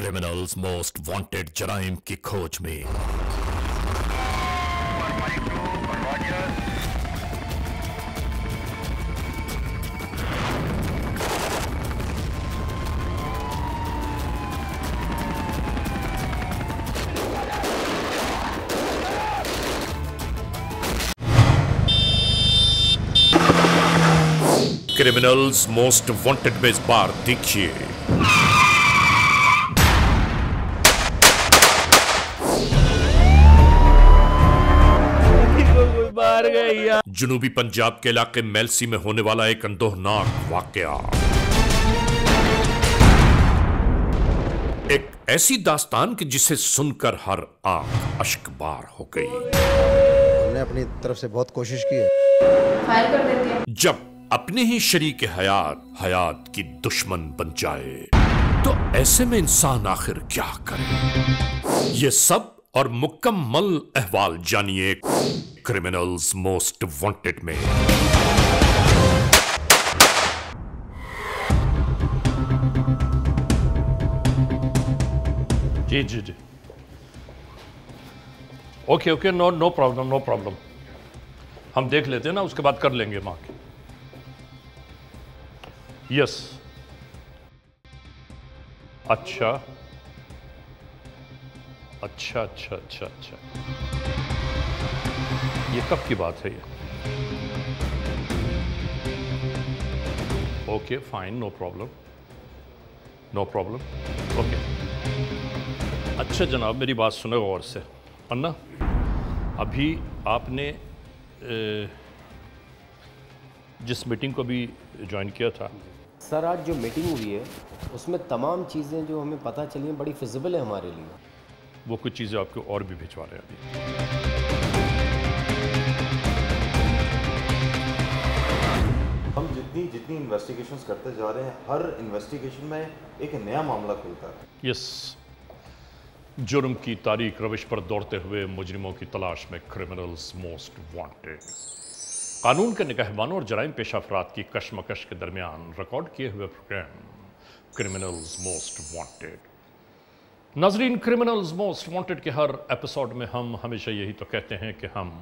Criminals most wanted जराइम की खोज में क्रिमिनल्स मोस्ट वांटेड में इस बार देखिए मार गया। जनूबी पंजाब के इलाके मेलसी में होने वाला एक अंदोहनाक वाकया, एक ऐसी दास्तान कि जिसे सुनकर हर आंख अश्कबार हो गई। हमने अपनी तरफ से बहुत कोशिश की है। फायर कर देते हैं। जब अपने ही शरीक हयात की दुश्मन बन जाए तो ऐसे में इंसान आखिर क्या करे? ये सब और मुकम्मल अहवाल जानिए क्रिमिनल्स मोस्ट वांटेड में। जी जी जी, ओके ओके, नो प्रॉब्लम। हम देख लेते हैं ना, उसके बाद कर लेंगे माँ की। यस, अच्छा। ये कब की बात है ये? Okay fine, no problem. Okay, अच्छा जनाब, मेरी बात सुनो गौर से। अन्ना, अभी आपने जिस मीटिंग को भी ज्वाइन किया था, सर आज जो मीटिंग हुई है उसमें तमाम चीज़ें जो हमें पता चली हैं बड़ी फिजिबल है हमारे लिए। वो कुछ चीज़ें आपको और भी भिजवा रहे हैं अभी। हम जितनी इन्वेस्टिगेशंस करते जा रहे हैं, हर इन्वेस्टिगेशन में एक नया मामला खुलता है। यस, जुर्म की तारीख रविश पर दौड़ते हुए मुजरिमों की तलाश में क्रिमिनल्स मोस्ट वांटेड। कानून के निगहबानों और जराइम पेशा अफराद की कशमकश के दरमियान रिकॉर्ड किए हुए प्रोग्राम क्रिमिनल्स मोस्ट वांटेड। नाजरीन, क्रिमिनल्स मोस्ट वांटेड के हर एपिसोड में हम हमेशा यही तो कहते हैं कि हम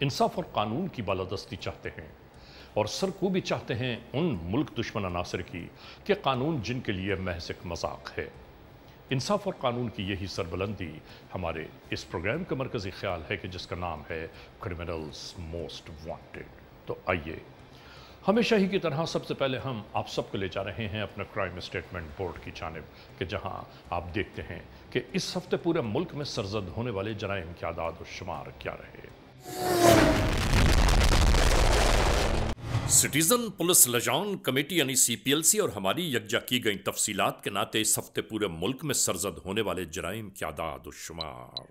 इंसाफ और कानून की बालादस्ती चाहते हैं और सरकूबी चाहते हैं उन मुल्क दुश्मन अनासर की कि कानून जिनके लिए महज एक मजाक है। इंसाफ और कानून की यही सरबुलंदी हमारे इस प्रोग्राम का मरकज़ी ख्याल है कि जिसका नाम है क्रिमिनल्स मोस्ट वांटेड। तो आइए, हमेशा ही की तरह सबसे पहले हम आप सबको ले जा रहे हैं अपना क्राइम स्टेटमेंट बोर्ड की जानिब, कि जहां आप देखते हैं कि इस हफ्ते पूरे मुल्क में सरजद होने वाले जराइम के आदाद और शुमार क्या रहे। सिटीजन पुलिस लजान कमेटी यानी CPLC और हमारी यकजा की गई तफसीलात के नाते इस हफ्ते पूरे मुल्क में सरजद होने वाले जराइम के आदाद और शुमार।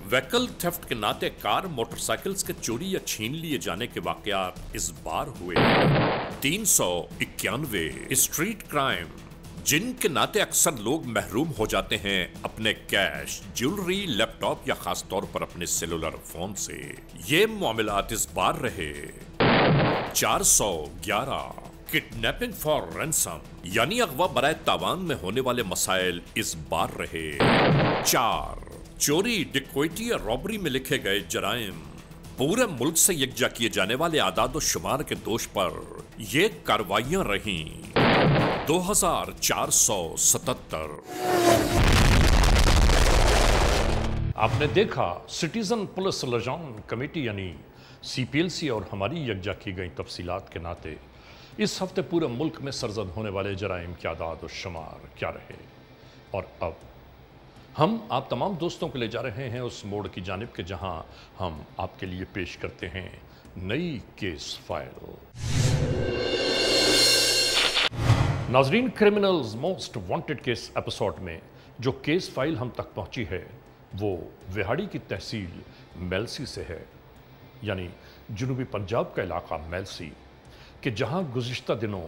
व्हीकल थेफ्ट के नाते कार मोटरसाइकिल्स के चोरी या छीन लिए जाने के वाकयात इस बार हुए 391। स्ट्रीट क्राइम जिनके नाते अक्सर लोग महरूम हो जाते हैं अपने कैश, ज्वेलरी, लैपटॉप या खास तौर पर अपने सेलुलर फोन से, ये मामलात इस बार रहे 411। किडनैपिंग फॉर रैंसम यानी अगवा बराए तावान में होने वाले मसाइल इस बार रहे 4। चोरी, डिक्वैटी या रॉबरी में लिखे गए जराइम पूरे मुल्क से यकजा किए जाने वाले आदाद और शुमार के दोष पर ये कार्रवाइयां रहीं 2477। आपने देखा, सिटीजन पुलिस लजान कमेटी यानी CPLC और हमारी यकजा की गई तफसीलात के नाते इस हफ्ते पूरे मुल्क में सरजद होने वाले जराइम के आदाद और शुमार क्या रहे। और अब हम आप तमाम दोस्तों को ले जा रहे हैं उस मोड़ की जानिब के जहां हम आपके लिए पेश करते हैं नई केस फाइल। नाजरीन, criminals most wanted case episode में जो केस फाइल हम तक पहुंची है वो विहाड़ी की तहसील मेलसी से है, यानी जनूबी पंजाब का इलाका मेलसी, कि जहां गुज़िश्ता दिनों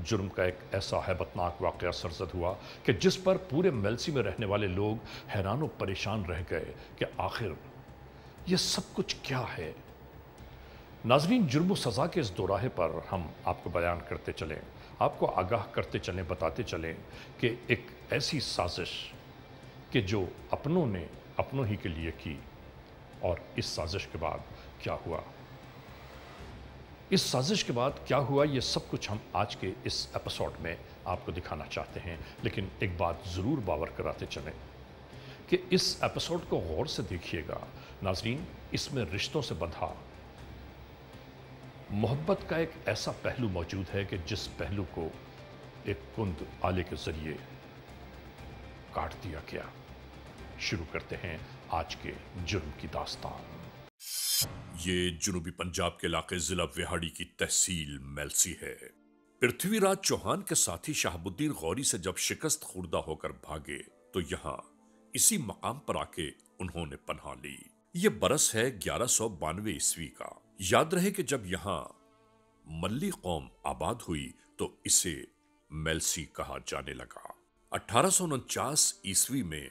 जुर्म का एक ऐसा हैबतनाक वाक़या सरजद हुआ कि जिस पर पूरे मेलसी में रहने वाले लोग हैरान और परेशान रह गए कि आखिर ये सब कुछ क्या है। नाजरीन, जुर्म सज़ा के इस दोराहे पर हम आपको बयान करते चलें, आपको आगाह करते चलें, बताते चलें कि एक ऐसी साजिश कि जो अपनों ने अपनों ही के लिए की, और इस साजिश के बाद क्या हुआ, इस साजिश के बाद क्या हुआ, ये सब कुछ हम आज के इस एपिसोड में आपको दिखाना चाहते हैं। लेकिन एक बात ज़रूर बावर कराते चलें कि इस एपिसोड को गौर से देखिएगा नाजरीन, इसमें रिश्तों से बंधा मोहब्बत का एक ऐसा पहलू मौजूद है कि जिस पहलू को एक कुंद आले के जरिए काट दिया गया। शुरू करते हैं आज के जुर्म की दास्तान। ये जुनूबी पंजाब के इलाके जिला विहाड़ी की तहसील मेलसी है। पृथ्वीराज चौहान के साथी शहाबुद्दीन गौरी से जब शिकस्त खुर्दा होकर भागे तो यहां इसी मकाम पर आके उन्होंने पनाह ली। ये बरस है 1192 ईस्वी का। याद रहे कि जब यहां मल्ली कौम आबाद हुई तो इसे मेलसी कहा जाने लगा। 1849 ईस्वी में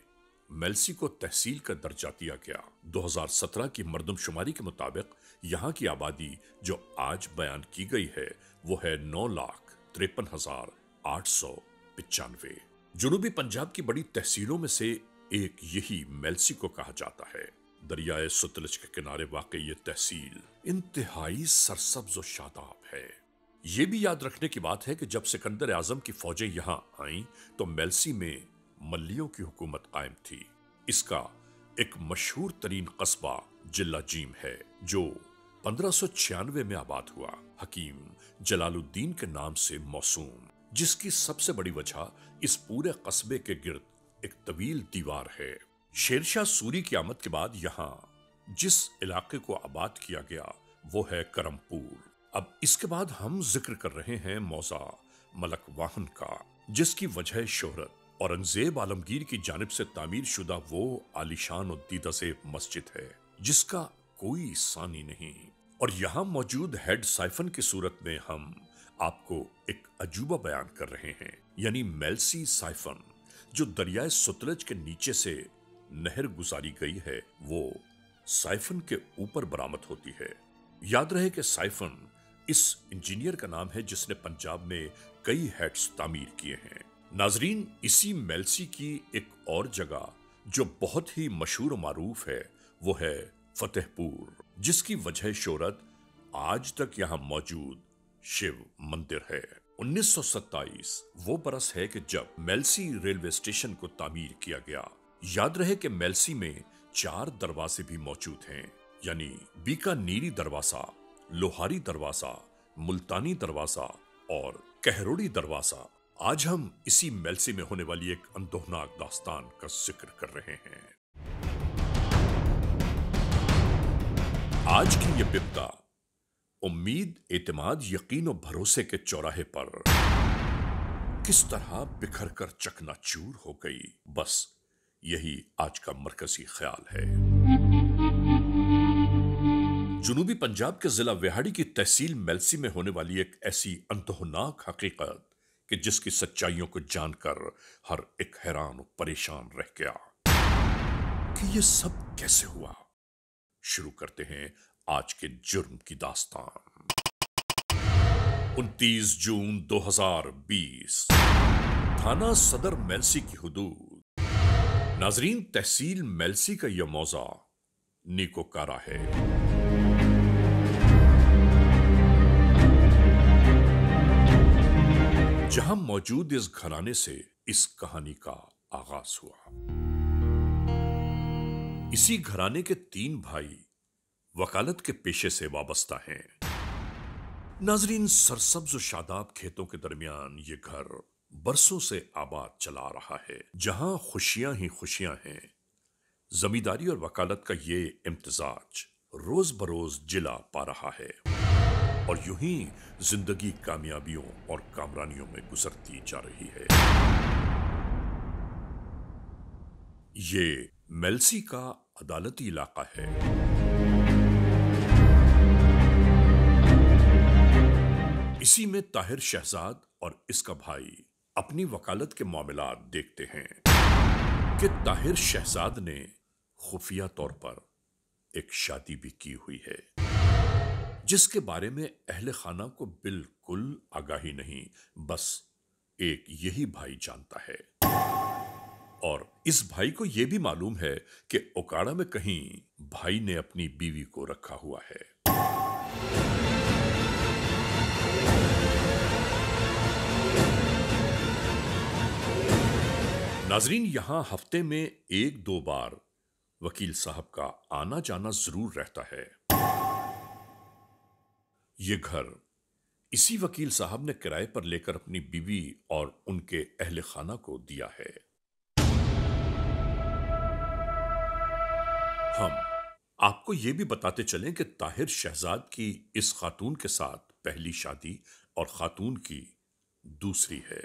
मेलसी को तहसील का दर्जा दिया गया। 2017 की मर्दमशुमारी के मुताबिक यहां की आबादी जो आज बयान की गई है वो है 9,53,895। जुनूबी पंजाब की बड़ी तहसीलों में से एक यही मेलसी को कहा जाता है। दरियाए सतलज के किनारे वाक़ई ये तहसील इंतहाई सरसब्ज और शादाब है। ये भी याद रखने की बात है कि जब सिकंदर आजम की फौजें यहां आईं तो मेलसी में मल्लियों की हुकूमत कायम थी। इसका एक मशहूर तरीन कस्बा जिला जीम है जो 1596 में आबाद हुआ। हकीम जलालुद्दीन के नाम से मौसूम, जिसकी सबसे बड़ी वजह इस पूरे कस्बे के गिर्द एक तवील दीवार है। शेरशाह सूरी की आमद के बाद यहाँ जिस इलाके को आबाद किया गया वो है करमपुर। अब इसके बाद हम जिक्र कर रहे हैं मौजा मलक वाहन का, जिसकी वजह शोहरत औरंगजेब आलमगीर की जानिब से तामीर शुदा वो आलिशान और दीदाज़ेब मस्जिद है जिसका कोई सानी नहीं। और यहाँ मौजूद हेड साइफन की सूरत में हम आपको एक अजूबा बयान कर रहे हैं, यानी मेलसी साइफन, जो दरियाए सतलज के नीचे से नहर गुजारी गई है वो साइफन के ऊपर बरामद होती है। याद रहे कि साइफन इस इंजीनियर का नाम है जिसने पंजाब में कई हेड्स तामीर किए हैं। नाजरीन, इसी मेलसी की एक और जगह जो बहुत ही मशहूर मारूफ है वो है फतेहपुर, जिसकी वजह शोहरत आज तक यहाँ मौजूद शिव मंदिर है। 1927 वो बरस है कि जब मेलसी रेलवे स्टेशन को तामीर किया गया। याद रहे कि मेलसी में 4 दरवाजे भी मौजूद हैं, यानी बीकानेरी दरवाजा, लोहारी दरवाजा, मुल्तानी दरवाजा और कहरोड़ी दरवाजा। आज हम इसी मेलसी में होने वाली एक अंदोहनाक दास्तान का जिक्र कर रहे हैं। आज की ये बिब्दा उम्मीद, एतमाद, यकीन और भरोसे के चौराहे पर किस तरह बिखर कर चकनाचूर हो गई, बस यही आज का मरकजी ख्याल है। जुनूबी पंजाब के जिला विहाड़ी की तहसील मेलसी में होने वाली एक ऐसी अंतोहनाक हकीकत कि जिसकी सच्चाइयों को जानकर हर एक हैरान और परेशान रह गया कि ये सब कैसे हुआ। शुरू करते हैं आज के जुर्म की दास्तान। 29 जून 2020, थाना सदर मेलसी की हुदूद। नाजरीन, तहसील मेलसी का यह मौजा नीकोकारा है। जहां मौजूद इस घराने से इस कहानी का आगाज हुआ। इसी घराने के 3 भाई वकालत के पेशे से वाबस्ता हैं। नाजरीन, सरसब्ज शादाब खेतों के दरमियान ये घर बरसों से आबाद चला रहा है, जहां खुशियां ही खुशियां हैं। जमींदारी और वकालत का ये इम्तिजाज रोज बरोज जिला पा रहा है और यूं ही जिंदगी कामयाबियों और कामरानियों में गुजरती जा रही है। ये मेलसी का अदालती इलाका है। इसी में ताहिर शहजाद और इसका भाई अपनी वकालत के मामलात देखते हैं कि ताहिर शहजाद ने खुफिया तौर पर एक शादी भी की हुई है जिसके बारे में अहले खाना को बिल्कुल आगाही नहीं, बस एक यही भाई जानता है। और इस भाई को यह भी मालूम है कि ओकाड़ा में कहीं भाई ने अपनी बीवी को रखा हुआ है। नाजरीन, यहां हफ्ते में 1-2 बार वकील साहब का आना जाना जरूर रहता है। यह घर इसी वकील साहब ने किराए पर लेकर अपनी बीवी और उनके अहले खाना को दिया है। हम आपको यह भी बताते चलें कि ताहिर शहजाद की इस खातून के साथ पहली शादी और खातून की दूसरी है।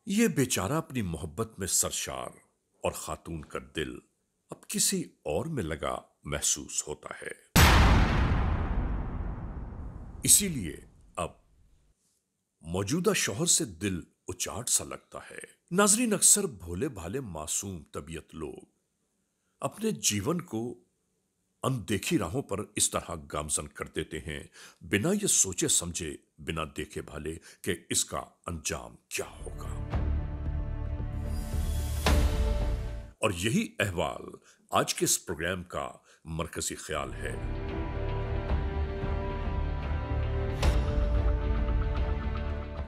यह बेचारा अपनी मोहब्बत में सरशार और खातून का दिल अब किसी और में लगा महसूस होता है। इसीलिए अब मौजूदा शौहर से दिल उचाट सा लगता है। नाजरीन, अक्सर भोले भाले मासूम तबीयत लोग अपने जीवन को अनदेखी राहों पर इस तरह गामजन कर देते हैं, बिना ये सोचे समझे, बिना देखे भाले कि इसका अंजाम क्या होगा। और यही अहवाल आज के इस प्रोग्राम का मरकजी ख्याल है।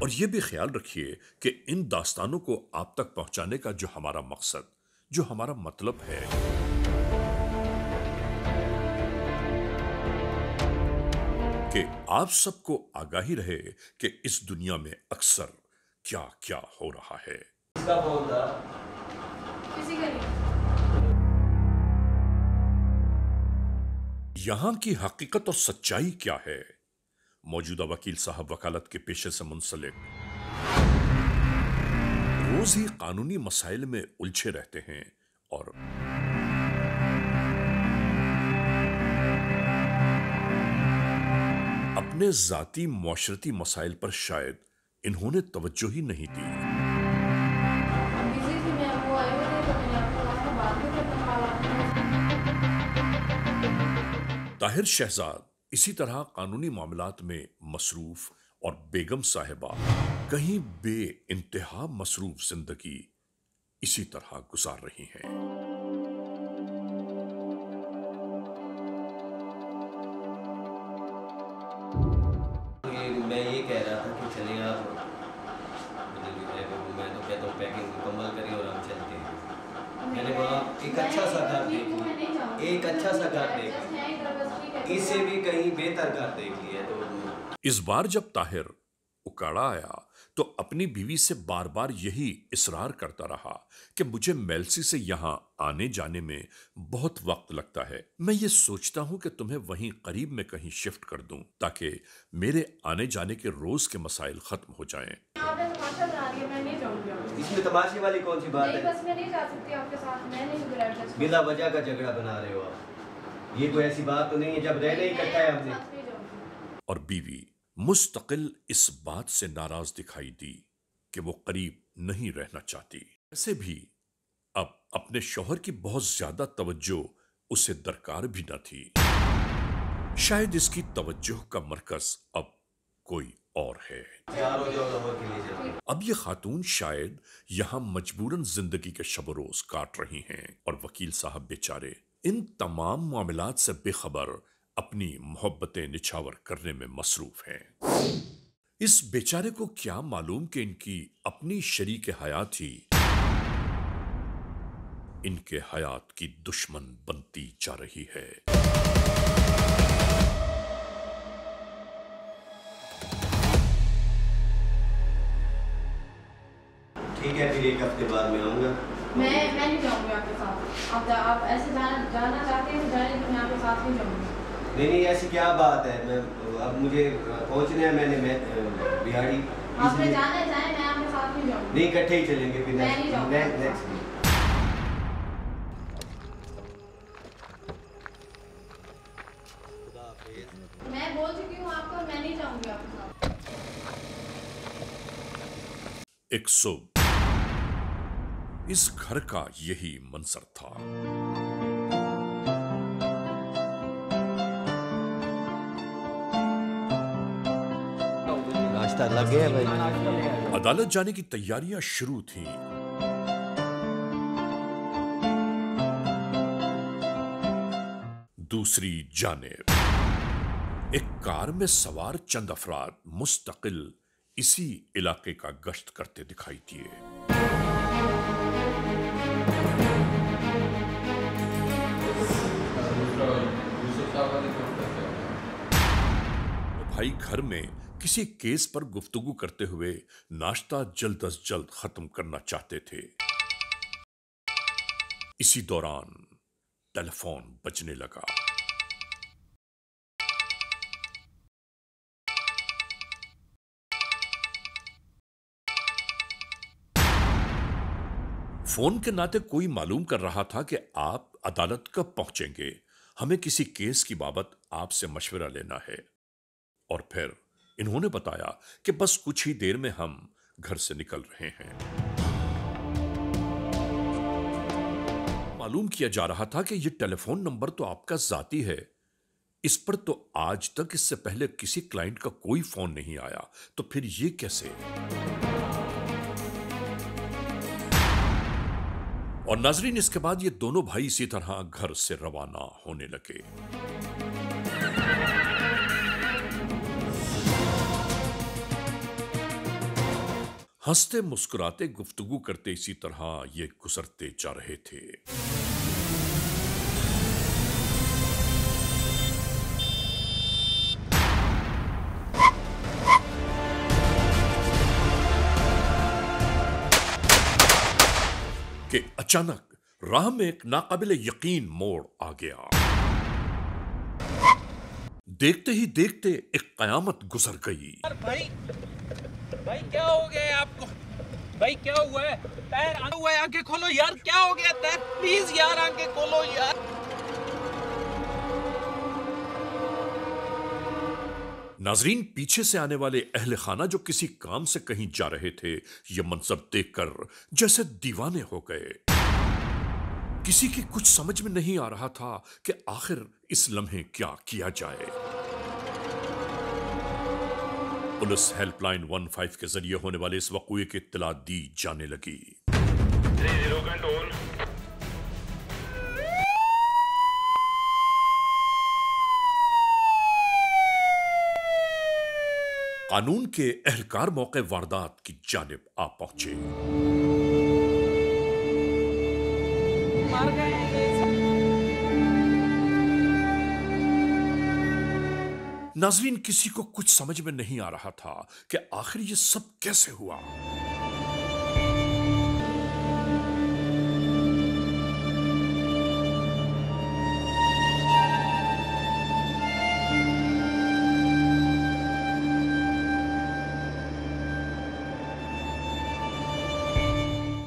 और यह भी ख्याल रखिए कि इन दास्तानों को आप तक पहुंचाने का जो हमारा मकसद, जो हमारा मतलब है, कि आप सबको आगाही रहे कि इस दुनिया में अक्सर क्या क्या हो रहा है। किसी का नहीं। यहां की हकीकत और सच्चाई क्या है? मौजूदा वकील साहब वकालत के पेशे से मुंसलिक रोज ही कानूनी मसाइल में उलझे रहते हैं और अपने जाती मुआशरती मसाइल पर शायद इन्होंने तवज्जो ही नहीं दी। बिजी थी मैं, वो आए हुए थे तो मैंने आपको कहा बाद में करना वाला। ताहिर शहजाद इसी तरह कानूनी मामलात में मसरूफ और बेगम साहिबा कहीं बे इंतहा मसरूफ जिंदगी इसी तरह गुजार रही हैं। मैं ये कह रहा था कि चलिए आप मुझे जो है वो मैं तो कहता हूँ पैकिंग मुकम्मल करिए और हम चलते हैं। मैंने कहा एक अच्छा सा घर देख लिया, एक अच्छा सा घर देख लिया, इससे भी कहीं बेहतर घर देख लिया। तो इस बार जब ताहिर उकाड़ा आया तो अपनी बीवी से बार बार यही इसरार करता रहा कि मुझे मेलसी से यहां आने जाने में बहुत वक्त लगता है। मैं ये सोचता हूं कि तुम्हें वहीं करीब में कहीं शिफ्ट कर दूं ताकि मेरे आने जाने के रोज के मसाइल खत्म हो जाएं। आपने तमाशा बना दिया, मैं नहीं जाऊंगी। इसमें तमाशे वाली कौन सी बात नहीं, है? बस मैं नहीं जा सकती आपके साथ, मैं नहीं गुजर सकती। बिला वजह का झगड़ा बना रहे हो आप। ये कोई ऐसी बात तो नहीं है जब रहने इकट्ठा है हमने। और बीवी मुस्तकिल इस बात से नाराज दिखाई दी कि वो करीब नहीं रहना चाहती। ऐसे भी अब अपने शौहर की बहुत ज्यादा तवज्जो उसे दरकार भी न थी। शायद इसकी तवज्जो का मरकज अब कोई और है। अब ये खातून शायद यहां मजबूरन जिंदगी के शब रोज काट रही हैं और वकील साहब बेचारे इन तमाम मामलात से बेखबर अपनी मोहब्बतें निछावर करने में मसरूफ हैं। इस बेचारे को क्या मालूम कि इनकी अपनी शरीक हयात ही इनके हयात की दुश्मन बनती जा रही है। ठीक है, फिर एक हफ्ते बाद में आऊंगा। मैं नहीं जाऊंगी आपके साथ। आप ऐसे जाना चाहते हैं जाने, तो मैं आपके साथ नहीं जाऊंगी। नहीं, ऐसी क्या बात है? मैं अब मुझे पहुंचना है, मैं बिहाड़ी। आपने जाना है जाए, मैं आपके साथ नहीं जाऊंगी। नहीं, इकट्ठे ही चलेंगे फिर। मैं नहीं जाऊंगी। मैं बोल चुकी हूँ आपको, मैं नहीं जाऊंगी आपके साथ। एक सुबह इस घर का यही मंजर था। नाश्ता लग गया भाई। अदालत जाने की तैयारियां शुरू थीं। दूसरी जानिब एक कार में सवार चंद अफराद मुस्तकिल इसी इलाके का गश्त करते दिखाई दिए। भाई घर में किसी केस पर गुफ्तगू करते हुए नाश्ता जल्द अज जल्द खत्म करना चाहते थे। इसी दौरान टेलीफोन बजने लगा। फोन के नाते कोई मालूम कर रहा था कि आप अदालत कब पहुंचेंगे, हमें किसी केस की बाबत आपसे मशवरा लेना है। और फिर इन्होंने बताया कि बस कुछ ही देर में हम घर से निकल रहे हैं। मालूम किया जा रहा था कि यह टेलीफोन नंबर तो आपका जाती है, इस पर तो आज तक इससे पहले किसी क्लाइंट का कोई फोन नहीं आया, तो फिर यह कैसे? और नाजरीन, इसके बाद ये दोनों भाई इसी तरह घर से रवाना होने लगे। हंसते मुस्कुराते गुफ्तगू करते इसी तरह ये गुजरते जा रहे थे। कि अचानक राह में एक नाकाबिले यकीन मोड़ आ गया। देखते ही देखते एक कयामत गुजर गई। भाई क्या हो गया है आपको? भाई क्या हुआ है? पैर हुआ है, आंखें खोलो यार, क्या हो गया? पैर प्लीज यार, आंखें खोलो यार। नाजरीन, पीछे से आने वाले अहले खाना जो किसी काम से कहीं जा रहे थे, यह मंजर देखकर जैसे दीवाने हो गए। किसी की कुछ समझ में नहीं आ रहा था कि आखिर इस लम्हे क्या किया जाए। पुलिस हेल्पलाइन 15 के जरिए होने वाले इस वक़्ए की इत्तला दी जाने लगी। 30 कंट्रोल। कानून के एहलकार मौके वारदात की जानिब आ पहुंचे। मार गए। नाजरीन, किसी को कुछ समझ में नहीं आ रहा था कि आखिर ये सब कैसे हुआ।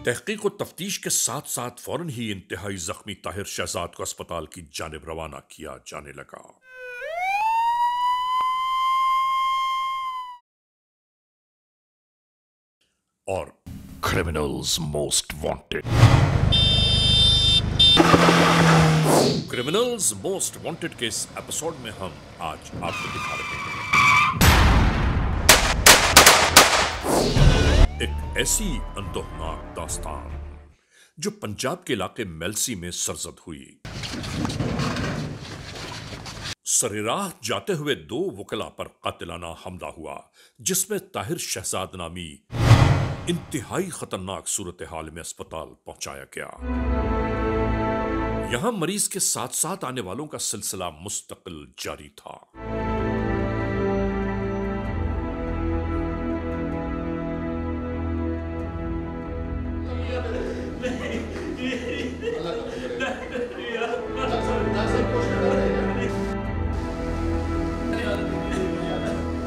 तहकीक और तफ्तीश के साथ साथ फौरन ही इंतहाई जख्मी ताहिर शहजाद को अस्पताल की जानिब रवाना किया जाने लगा। और criminals most wanted, criminals most wanted के इस एपिसोड में हम आज आपको दिखा रहे हैं एक ऐसी अंदोहनाक दास्तान जो पंजाब के इलाके मेलसी में सरजद हुई। सरेराह जाते हुए 2 वकला पर कातिलाना हमला हुआ, जिसमें ताहिर शहजाद नामी इंतहाई खतरनाक सूरत हाल में अस्पताल पहुंचाया गया। यहां मरीज के साथ साथ आने वालों का सिलसिला मुस्तकिल जारी था।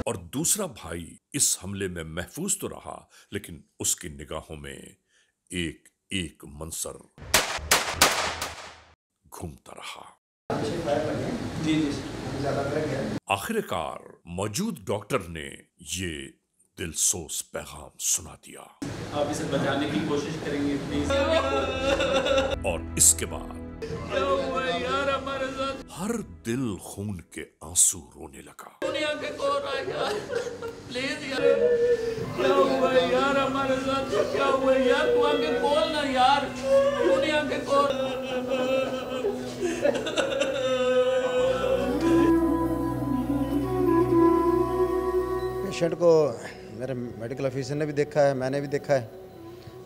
और दूसरा भाई इस हमले में महफूज तो रहा, लेकिन उसकी निगाहों में एक एक मंजर घूमता रहा। आखिरकार मौजूद डॉक्टर ने ये दिलसोज पैगाम सुना दिया। आप इसे बचाने की कोशिश करेंगे प्लीज। और इसके बाद क्या हुआ यार हमारे साथ? हर दिल खून के आंसू रोने लगा। दुनिया के को रहा यार। प्लीज यार, क्या हुआ है यार हमारे साथ, क्या हुआ है यार? तू आंखें खोल ना यार, क्यों नहीं आंखें खोल? पेशेंट को मेरे मेडिकल ऑफिसर ने भी देखा है, मैंने भी देखा है।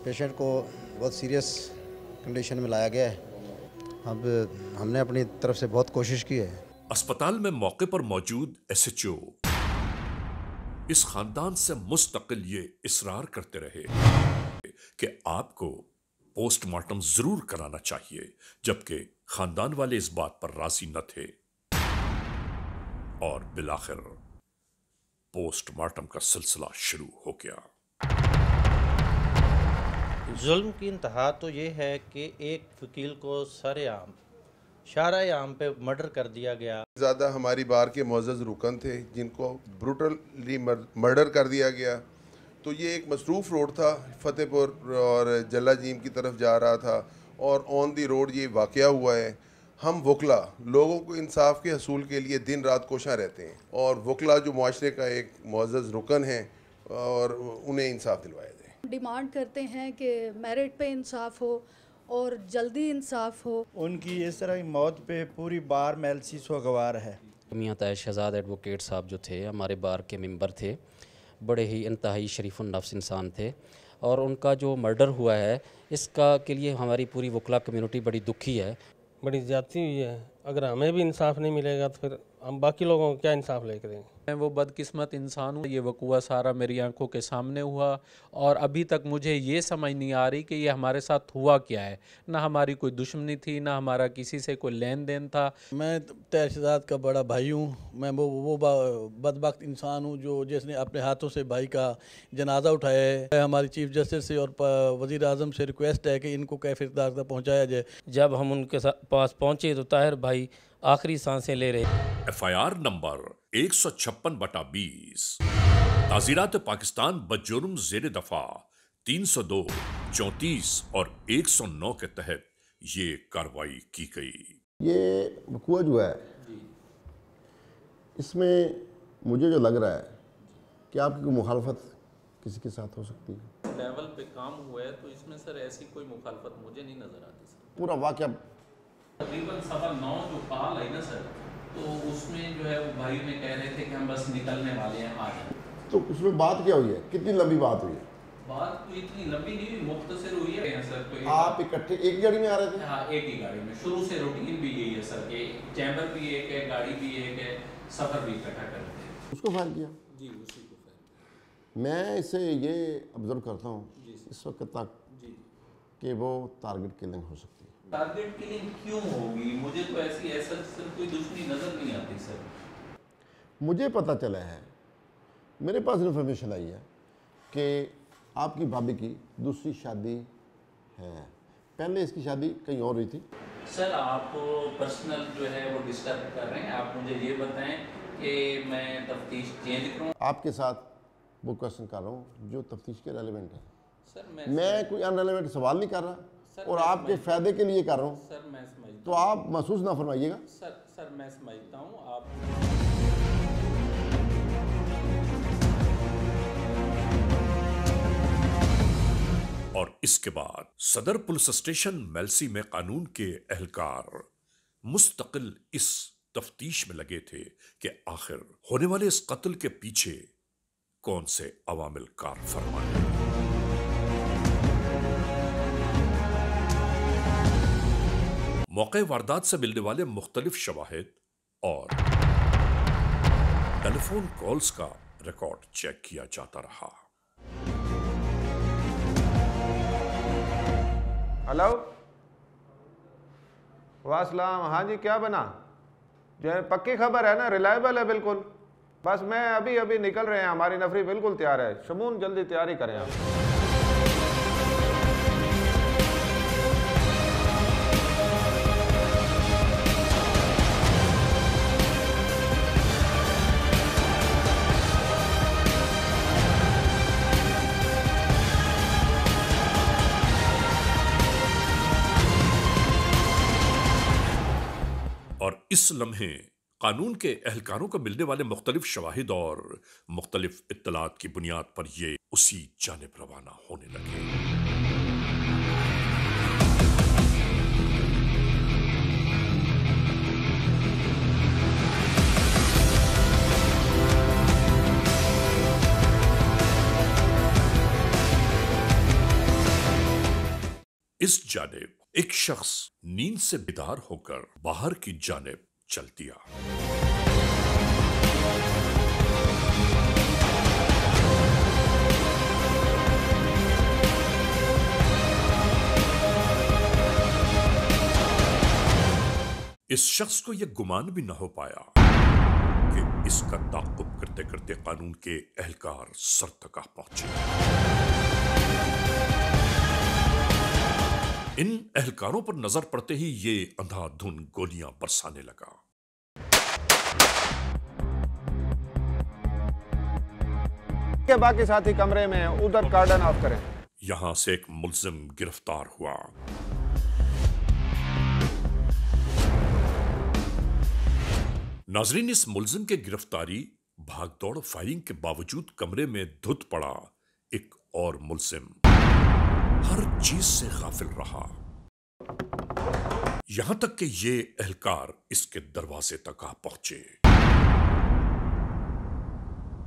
पेशेंट को बहुत सीरियस कंडीशन में लाया गया है। अब हमने अपनी तरफ से बहुत कोशिश की है। अस्पताल में मौके पर मौजूद एसएचओ इस खानदान से मुस्तकिल ये इसरार करते रहे कि आपको पोस्टमार्टम जरूर कराना चाहिए, जबकि खानदान वाले इस बात पर राजी न थे। और बिलाखिर पोस्टमार्टम का सिलसिला शुरू हो गया। जुल्म की इंतहा तो ये है कि एक वकील को सरेआम शारा-ए-आम पे मर्डर कर दिया गया। ज़्यादा हमारी बार के मोअज़्ज़ज़ रुकन थे जिनको ब्रूटली मर्डर कर दिया गया। तो ये एक मसरूफ़ रोड था, फतेहपुर और जल्ला जीम की तरफ जा रहा था और ऑन दी रोड ये वाक़या हुआ है। हम वकला लोगों को इंसाफ के हसूल के लिए दिन रात कोशां रहते हैं और वकला जो मुआशरे का एक मुअज़्ज़ज़ रुकन है और उन्हें इंसाफ दिलवाया जाए। डिमांड करते हैं कि मेरिट पे इंसाफ हो और जल्दी इंसाफ हो। उनकी इस तरह की मौत पे पूरी बार मेलसी सोगवार है। मियां ताहिर शहजाद एडवोकेट साहब जो थे, हमारे बार के मेंबर थे, बड़े ही इंतहाई शरीफुन नफ्स इंसान थे और उनका जो मर्डर हुआ है इसका के लिए हमारी पूरी वकला कम्युनिटी बड़ी दुखी है। बड़ी ज़्यादती हुई है। अगर हमें भी इंसाफ नहीं मिलेगा तो फिर हम बाकी लोगों को क्या इंसाफ लेकर देंगे। मैं वो बदकिस्मत इंसान हूँ। ये वक़ुआ सारा मेरी आंखों के सामने हुआ और अभी तक मुझे ये समझ नहीं आ रही कि ये हमारे साथ हुआ क्या है। ना हमारी कोई दुश्मनी थी, ना हमारा किसी से कोई लेन देन था। मैं ताहिर शहजाद का बड़ा भाई हूँ। मैं वो बदबख्त इंसान हूँ जो जिसने अपने हाथों से भाई का जनाजा उठाया है। हमारी चीफ जस्टिस से और वज़ीर आज़म से रिक्वेस्ट है कि इनको कैफ इक़्तिदार तक पहुँचाया जाए। जब हम उनके पास पहुँचे तो ताहिर भाई आखिरी सांसें ले रहे। FIR नंबर 156/20 ताज़ीरात पाकिस्तान बजुर्म ज़ेर दफ़ा 302, 34 और 109 के तहत ये कार्रवाई की गई। ये वक़ुआ जो है इसमें मुझे जो लग रहा है कि आपकी कोई मुखालफत किसी के साथ हो सकती है। लेवल पे काम हुआ है तो इसमें सर ऐसी कोई मुखालफत मुझे नहीं नज़र आती सर। पूरा वाक़या तकरीबन 9:15 जो कॉल आई ना सर, तो उसमें जो है वो भाई में कह रहे थे कि हम बस निकलने वाले हैं, आ जाए। तो उसमें बात क्या हुई है? कितनी लंबी बात हुई है? बात तो इतनी लंबी नहीं हुई, मुख्तसर हुई है सर। तो आप इकट्ठे एक गाड़ी में आ रहे थे? हाँ, एक ही गाड़ी में। शुरू से रूटीन भी यही है सर कि चैम्बर भी एक है, गाड़ी भी एक है, सफ़र भी इकट्ठा करते हैं। उसको फायर किया? जी, उसी को फायर। मैं इसे ये ऑब्जर्व करता हूँ इस वक्त तक कि वो टारगेट किलिंग हो सकती है। टारगेट किलिंग क्यों होगी? मुझे तो ऐसी ऐसा सर कोई दुश्मनी नज़र नहीं आती सर। मुझे पता चला है, मेरे पास इन्फॉर्मेशन आई है कि आपकी भाभी की दूसरी शादी है। पहले इसकी शादी कहीं और हुई थी। सर आप पर्सनल जो है वो डिस्टर्ब कर रहे हैं। आप मुझे ये बताएं कि मैं तफ्तीश चेंज करूं। आपके साथ वो क्वेश्चन कर रहा हूँ जो तफ्तीश के रेलेवेंट है। सर मैं कोई अनरेलेवेंट सवाल नहीं कर रहा और आपके फ़ायदे के लिए कर रहा हूँ। सर मैं समझता हूँ। तो आप महसूस ना फरमाइएगा। सर मैं समझता हूँ। आप और इसके बाद सदर पुलिस स्टेशन मेलसी में कानून के एहलकार मुस्तकिल इस तफ्तीश में लगे थे कि आखिर होने वाले इस कत्ल के पीछे कौन से अवामिल कार फरमा है। मौके वारदात से मिलने वाले मुख्तलिफ शवाहिद और टेलीफोन कॉल्स का रिकॉर्ड चेक किया जाता रहा। हेलो, वासलाम। हाँ जी, क्या बना? जो है पक्की खबर है ना, रिलायबल है बिल्कुल। बस मैं अभी निकल रहे हैं, हमारी नफरी बिल्कुल तैयार है। शमून जल्दी तैयारी करें आप। और इस लम्हे कानून के एहलकारों को मिलने वाले मुख्तलिफ शवाहिद और मुख्तलिफ इत्तलात की बुनियाद पर ये उसी जानिब रवाना होने लगे। इस जानिब एक शख्स नींद से बेदार होकर बाहर की जानिब चल दिया। इस शख्स को यह गुमान भी न हो पाया कि इसका ताक़ुब करते करते कानून के एहलकार सरतगा पहुंचे। इन एहलकारों पर नजर पड़ते ही ये अंधाधुन गोलियां बरसाने लगा। के बाकी साथी कमरे में उधर कार्डन ऑफ करें। यहां से एक मुल्जिम गिरफ्तार हुआ। नाजरीन, इस मुल्जिम के गिरफ्तारी भागदौड़ फायरिंग के बावजूद कमरे में धुत पड़ा एक और मुल्जिम हर चीज से गाफिल रहा, यहां तक कि ये एहलकार इसके दरवाजे तक आ पहुंचे।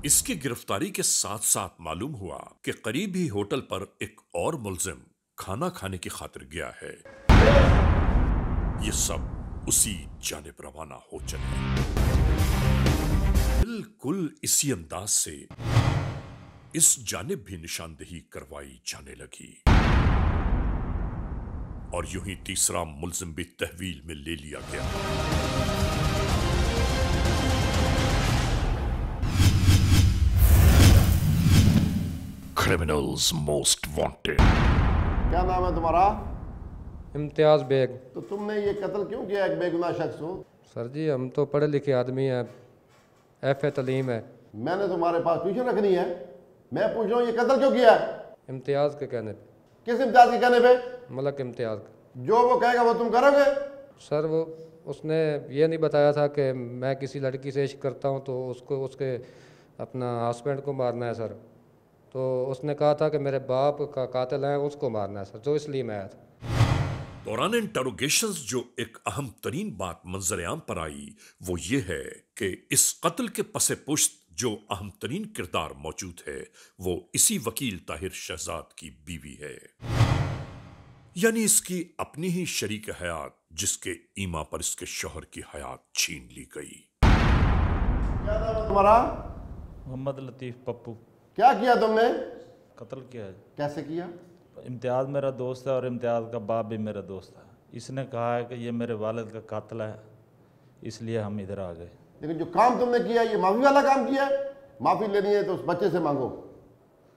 इसकी गिरफ्तारी के साथ साथ मालूम हुआ कि करीब ही होटल पर एक और मुल्जिम खाना खाने की खातिर गया है। ये सब उसी जानिब रवाना हो चले। बिल्कुल इसी अंदाज से इस जानिब भी निशानदेही करवाई जाने लगी और यूं ही तीसरा मुल्जिम भी तहवील में ले लिया गया। Criminals most wanted. क्या नाम है तुम्हारा? इम्तियाज़ बेग। तो तुमने ये कत्ल क्यों किया एक बेगुनाह शख्स को? सर जी, हम तो पढ़े लिखे आदमी हैं, एफ तलीम है। मैंने तुम्हारे पास ट्यूशन रखनी है, मैं पूछ रहा हूँ ये कत्ल क्यों किया? इम्तियाज़ के कहने पे। किस इम्तियाज़ के कहने पे? मलक इम्तियाज़ का। जो वो कहेगा वो तुम करोगे? सर वो उसने ये नहीं बताया था कि मैं किसी लड़की से इश्क करता हूँ तो उसको उसके अपना हस्बैंड को मारना है सर। तो उसने कहा था कि मेरे बाप का कातिल है, उसको मारना है सर, जो इसलिए मैं आया था। दौरान इंटरोगेशंस जो एक अहम तरीन बात मंजर-ए-आम पर आई वो ये है कि इस कत्ल के पसे पुश्त जो अहम तरीन किरदार मौजूद है वो इसी वकील ताहिर शहजाद की बीवी है, यानी इसकी अपनी ही शरीक हयात जिसके ईमा पर इसके शौहर की हयात छीन ली गई। क्या नाम है तुम्हारा? मोहम्मद लतीफ़ पप्पू। क्या किया तुमने? कत्ल किया है। कैसे किया? इम्तियाज़ मेरा दोस्त है और इम्तियाज़ का बाप भी मेरा दोस्त है। इसने कहा है कि ये मेरे वालिद का कातिल है, इसलिए हम इधर आ गए। लेकिन जो काम तुमने किया ये माफ़ी वाला काम किया है। माफ़ी लेनी है तो उस बच्चे से मांगो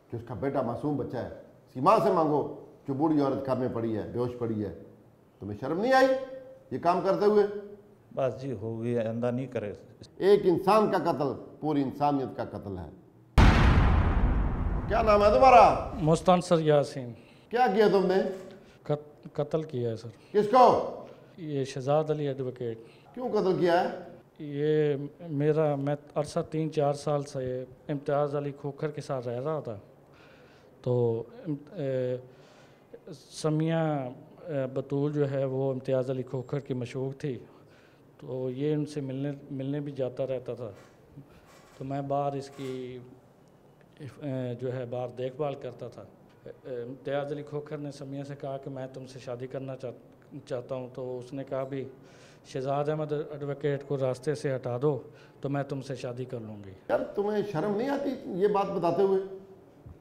जो उसका बेटा मासूम बच्चा है, उसकी माँ से मांगो जो बूढ़ी औरत घर में पड़ी है, बेहोश पड़ी है। तुम्हें शर्म नहीं आई ये काम करते हुए? बस जी, हो गई, आइंदा नहीं करे। एक इंसान का कत्ल पूरी इंसानियत का कत्ल है। क्या नाम है तुम्हारा? मुस्तानसर यासीन। क्या किया तुमने? कत्ल किया है सर। किसको? ये शहजाद अली एडवोकेट। क्यों कत्ल किया है? ये मैं अरसा 3-4 साल से इम्तियाज़ अली खोखर के साथ रह रहा था। तो समिया बतूल जो है वो इम्तियाज़ अली खोखर की मशहूर थी, तो ये उनसे मिलने भी जाता रहता था। तो मैं बाहर इसकी जो है बाहर देखभाल करता था। इम्तियाज़ अली खोखर ने समिया से कहा कि मैं तुमसे शादी करना चाहता हूँ। तो उसने कहा भी शहजाद अहमद एडवोकेट को रास्ते से हटा दो तो मैं तुमसे शादी कर लूँगी। यार तुम्हें शर्म नहीं आती ये बात बताते हुए?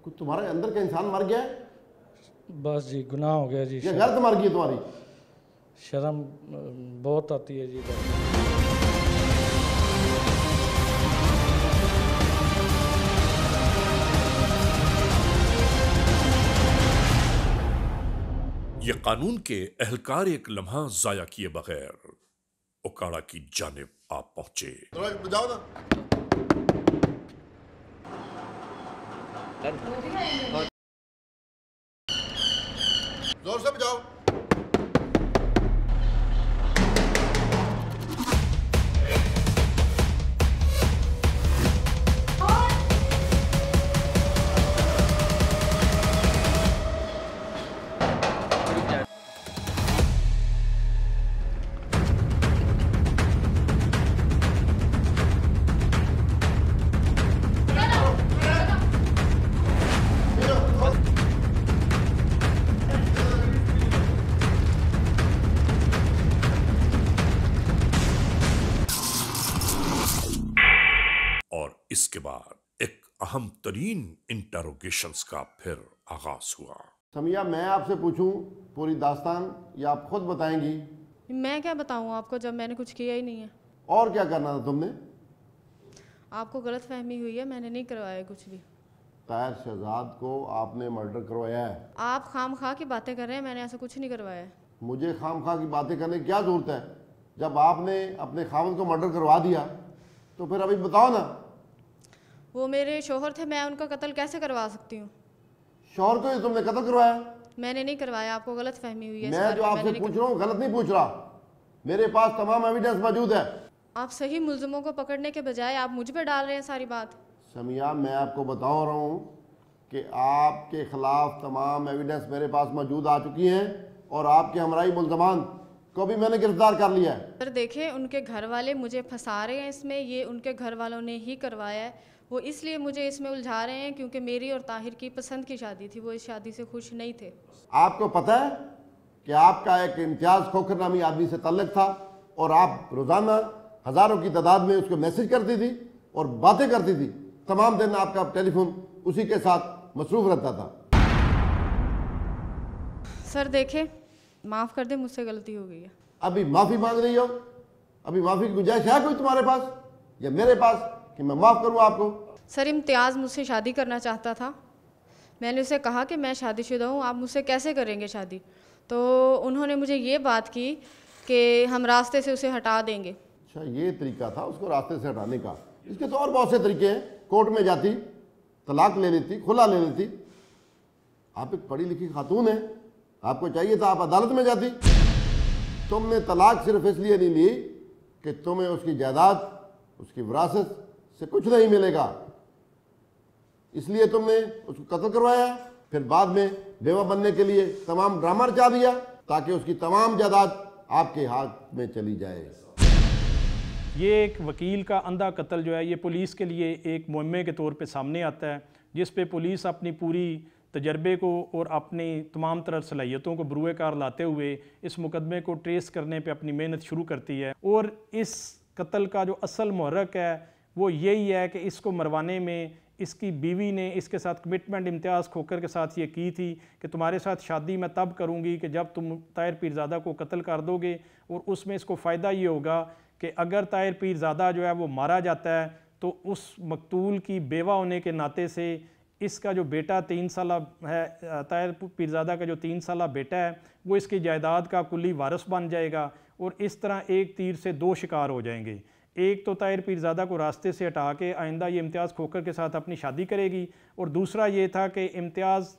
कुछ तुम्हारे अंदर का इंसान मर गया है? बस जी, गुनाह हो गया जी। ये गलत मर गई तुम्हारी? शर्म बहुत आती है जी। ये कानून के एहलकार एक लम्हा जाया किए बगैर उकाड़ा की जानिब आप पहुंचे। बजाओ ना। जोर से बजाओ। इसके बाद एक अहम तरीन इंटरोगेशंस का फिर आगाज हुआ। समिया, मैं आपसे पूछूं पूरी दास्तान या आप खुद बताएंगी? मैं क्या बताऊं आपको जब मैंने कुछ किया ही नहीं है। और क्या करना था तुमने? आपको गलत फहमी हुई है, मैंने नहीं करवाया कुछ भी। ताहिर शहजाद को आपने मर्डर करवाया है। आप खाम खा की बातें कर रहे हैं, मैंने ऐसा कुछ नहीं करवाया है। मुझे खाम खा की बातें करने की क्या जरूरत है? जब आपने अपने खामद को मर्डर करवा दिया तो फिर अभी बताओ ना। वो मेरे शोहर थे, मैं उनका कत्ल कैसे करवा सकती हूँ? शोहर को ही तुमने कत्ल करवाया? मैंने नहीं करवाया, आपको गलत फहमी हुई है। मैं जो आपसे पूछ रहा हूँ गलत नहीं पूछ रहा, मेरे पास तमाम एविडेंस मौजूद है। आप सही मुल्जिमों को पकड़ने के बजाय आप मुझ पर डाल रहे हैं सारी बात। समिया, मैं आपको बता रहा हूँ कि आपके खिलाफ तमाम एविडेंस मेरे पास मौजूद आ चुकी हैं और आपके हमराई मुल्ज़मान को भी मैंने गिरफ्तार कर लिया है। सर देखिए, उनके घर वाले मुझे फंसा रहे हैं इसमें, ये उनके घर वालों ने ही करवाया है। वो इसलिए मुझे इसमें उलझा रहे हैं क्योंकि मेरी और ताहिर की पसंद की शादी थी, वो इस शादी से खुश नहीं थे। आपको पता है कि आपका एक इम्तियाज़ खोखर नामी आदमी से ताल्लुक़ था और आप रोज़ाना हज़ारों की तादाद में उसको मैसेज करती थी और बातें करती थी। तमाम दिन आपका टेलीफोन उसी के साथ मसरूफ़ रहता था। सर देखे, माफ़ कर दे, मुझसे गलती हो गई है। अभी माफ़ी मांग रही हो? अभी माफ़ी की गुंजाइश है कोई तुम्हारे पास या मेरे पास कि मैं माफ़ करूँ आपको? सर इम्तियाज़ मुझसे शादी करना चाहता था, मैंने उसे कहा कि मैं शादीशुदा हूँ, आप मुझसे कैसे करेंगे शादी? तो उन्होंने मुझे ये बात की कि हम रास्ते से उसे हटा देंगे। अच्छा, ये तरीका था उसको रास्ते से हटाने का? इसके तो और बहुत से तरीके हैं। कोर्ट में जाती, तलाक ले लेती, खुला ले लेती। आप एक पढ़ी लिखी खातून है, आपको चाहिए था आप अदालत में जाती। तुमने तलाक सिर्फ इसलिए नहीं ली कि तुम्हें उसकी जायदाद, उसकी विरासत से कुछ नहीं मिलेगा, इसलिए तुमने उसको कत्ल करवाया। फिर बाद में बेवा बनने के लिए तमाम ड्रामा रचा दिया ताकि उसकी तमाम जायदाद आपके हाथ में चली जाए। ये एक वकील का अंधा कत्ल जो है ये पुलिस के लिए एक मुहिम्मे के तौर पे सामने आता है, जिस पे पुलिस अपनी पूरी तजर्बे को और अपनी तमाम तरह सलाहियतों को बरूए कार लाते हुए इस मुकदमे को ट्रेस करने पे अपनी मेहनत शुरू करती है। और इस कत्ल का जो असल मुहर्रक है वो यही है कि इसको मरवाने में इसकी बीवी ने इसके साथ कमिटमेंट इम्तियाज़ खोखर के साथ ये की थी कि तुम्हारे साथ शादी मैं तब करूँगी कि जब तुम ताहिर पीरज़ादा को कत्ल कर दोगे। और उसमें इसको फ़ायदा ये होगा कि अगर ताहिर पीरज़ादा जो है वो मारा जाता है तो उस मकतूल की बेवा होने के नाते से इसका जो बेटा 3 साल है, ताहिर पीरज़ादा का जो 3 साल बेटा है, वो इसकी जायदाद का कुल्ली वारिस बन जाएगा। और इस तरह एक तीर से 2 शिकार हो जाएंगे। एक तो ताहिर पीरज़ादा को रास्ते से हटा के आइंदा ये इम्तियाज़ खोखर के साथ अपनी शादी करेगी, और दूसरा ये था कि इम्तियाज़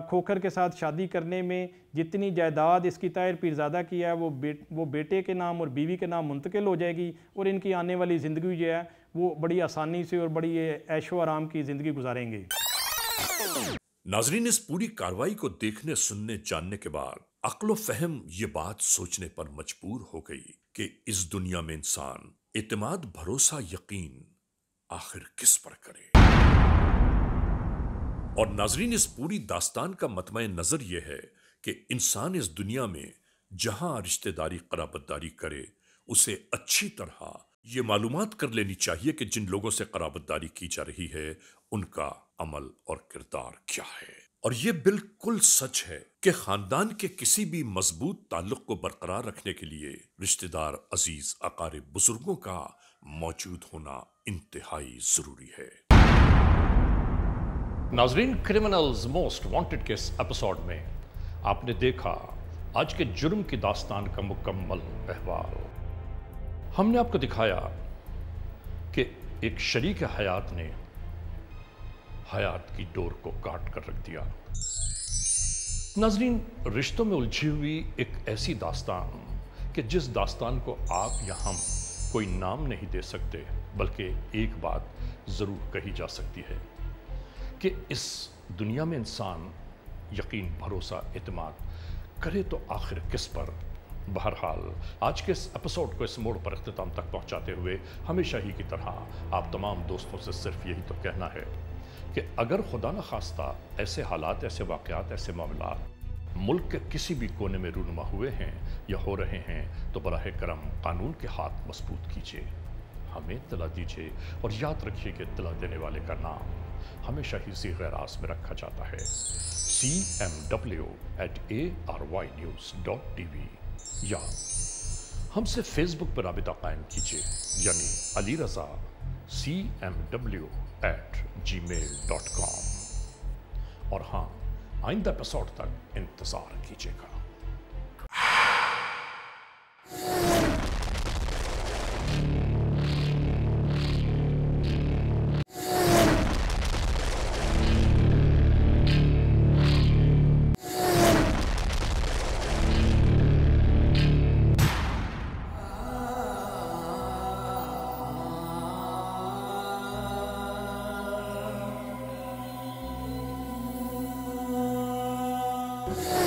खोखर के साथ शादी करने में जितनी जायदाद इसकी ताहिर पीरज़ादा की है वो बेटे के नाम और बीवी के नाम मुंतकिल हो जाएगी, और इनकी आने वाली ज़िंदगी जो है वो बड़ी आसानी से और बड़ी ऐशो आराम की ज़िंदगी गुजारेंगे। नाजरीन, इस पूरी कार्रवाई को देखने, सुनने, जानने के बाद अक्ल फहम ये बात सोचने पर मजबूर हो गई कि इस दुनिया में इंसान इत्मीनान, भरोसा, यकीन आखिर किस पर करे। और नाजरीन, इस पूरी दास्तान का मतमय नजर यह है कि इंसान इस दुनिया में जहां रिश्तेदारी, कराबतदारी करे, उसे अच्छी तरह ये मालूमात कर लेनी चाहिए कि जिन लोगों से कराबतदारी की जा रही है उनका अमल और किरदार क्या है। और ये बिल्कुल सच है कि खानदान के किसी भी मजबूत ताल्लुक को बरकरार रखने के लिए रिश्तेदार, अजीज, अकारिब, बुजुर्गों का मौजूद होना इंतहाई जरूरी है। नाजरीन, क्रिमिनल्स मोस्ट वांटेड के इस एपिसोड में आपने देखा आज के जुर्म की दास्तान का मुकम्मल अहवाल। हमने आपको दिखाया कि एक शरीक हयात ने हयात की डोर को काट कर रख दिया। नाजरीन, रिश्तों में उलझी हुई एक ऐसी दास्तान कि जिस दास्तान को आप या हम कोई नाम नहीं दे सकते, बल्कि एक बात ज़रूर कही जा सकती है कि इस दुनिया में इंसान यकीन, भरोसा, एतमाद करे तो आखिर किस पर। बहरहाल आज के इस एपिसोड को इस मोड़ पर इख्तिताम तक पहुंचाते हुए हमेशा ही की तरह आप तमाम दोस्तों से सिर्फ यही तो कहना है कि अगर खुदा न खास्ता ऐसे हालात, ऐसे वाक़यात, ऐसे मामलात मुल्क के किसी भी कोने में रूनुमा हुए हैं या हो रहे हैं तो बराह करम कानून के हाथ मजबूत कीजिए। हमें इत्तला दीजिए और याद रखिए कि इत्तला देने वाले का नाम हमेशा ही ज़ीर रास में रखा जाता है। cmw@arYnews.tv या हमसे फेसबुक पर राबिता कायम कीजिए, यानी अली रज़ा cmw@gmail.com। और हाँ, आइंदा एपिसोड तक इंतज़ार कीजिएगा। Yeah.